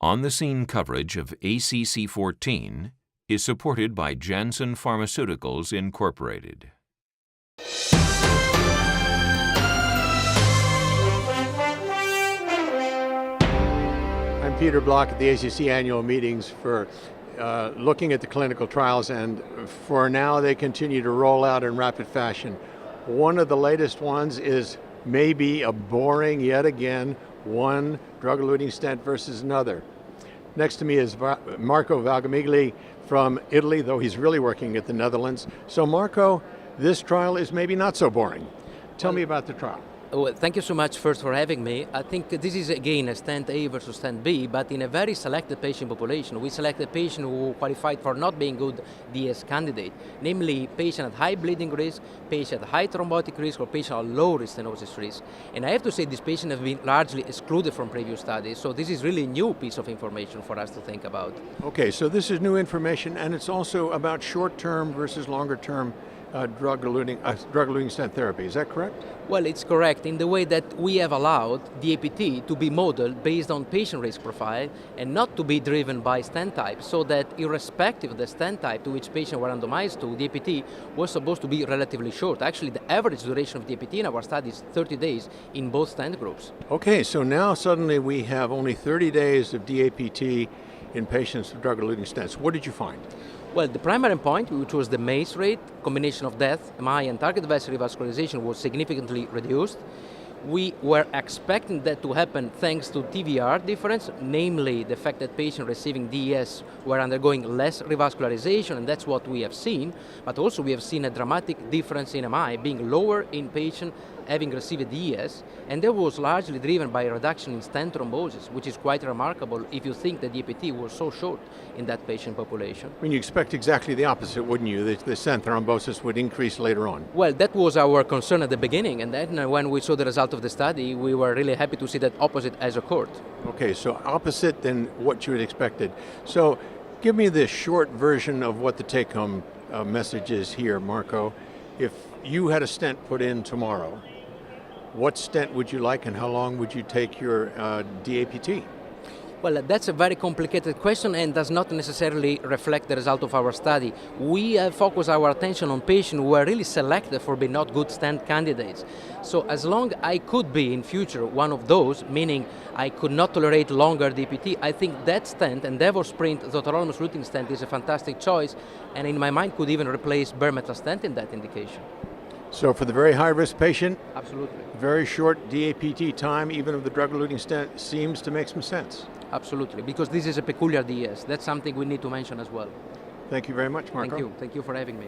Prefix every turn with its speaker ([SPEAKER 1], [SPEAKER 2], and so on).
[SPEAKER 1] On-the-scene coverage of ACC.14 is supported by Janssen Pharmaceuticals, Incorporated.
[SPEAKER 2] I'm Peter Block at the ACC annual meetings for looking at the clinical trials, and for now they continue to roll out in rapid fashion. One of the latest ones is maybe a boring, yet again, one drug-eluting stent versus another. Next to me is Marco Valgamigli from Italy, though he's really working at the Netherlands. So Marco, this trial is maybe not so boring. Tell me about the trial.
[SPEAKER 3] Well, thank you so much first for having me. I think this is again a stent A versus stent B, but in a very selected patient population. We selected patient who qualified for not being good DS candidate, namely patient at high bleeding risk, patient at high thrombotic risk, or patient at low risk stenosis risk. And I have to say these patients have been largely excluded from previous studies, so this is really a new piece of information for us to think about.
[SPEAKER 2] Okay, so this is new information, and it's also about short-term versus longer-term drug-eluting stent therapy. Is that correct?
[SPEAKER 3] Well, it's correct in the way that we have allowed DAPT to be modeled based on patient risk profile and not to be driven by stent type, so that irrespective of the stent type to which patients were randomized to, DAPT was supposed to be relatively short. Actually, the average duration of DAPT in our study is 30 days in both stent groups.
[SPEAKER 2] Okay, so now suddenly we have only 30 days of DAPT in patients with drug-eluting stents. What did you find?
[SPEAKER 3] Well, the primary endpoint, which was the MACE rate, combination of death, MI, and target vessel revascularization, was significantly reduced. We were expecting that to happen thanks to TVR difference, namely the fact that patients receiving DES were undergoing less revascularization, and that's what we have seen. But also we have seen a dramatic difference in MI, being lower in patients having received DES, and that was largely driven by a reduction in stent thrombosis, which is quite remarkable if you think that DAPT was so short in that patient population.
[SPEAKER 2] I mean, you expect exactly the opposite, wouldn't you? That the stent thrombosis would increase later on.
[SPEAKER 3] Well, that was our concern at the beginning, and then when we saw the result of the study, we were really happy to see that opposite has occurred.
[SPEAKER 2] Okay, so opposite than what you had expected. So give me the short version of what the take-home message is here, Marco. If you had a stent put in tomorrow, what stent would you like, and how long would you take your DAPT?
[SPEAKER 3] Well, that's a very complicated question and does not necessarily reflect the result of our study. We have focused our attention on patients who were really selected for being not good stent candidates. So as long I could be in future one of those, meaning I could not tolerate longer DPT, I think that stent, Endeavor Sprint Zotarolimus-Eluting stent, is a fantastic choice, and in my mind could even replace bare metal stent in that indication.
[SPEAKER 2] So for the very high-risk patient,
[SPEAKER 3] absolutely,
[SPEAKER 2] very short DAPT time, even of the drug-eluting stent, seems to make some sense.
[SPEAKER 3] Absolutely, because this is a peculiar DS. That's something we need to mention as well.
[SPEAKER 2] Thank you very much, Marco.
[SPEAKER 3] Thank you for having me.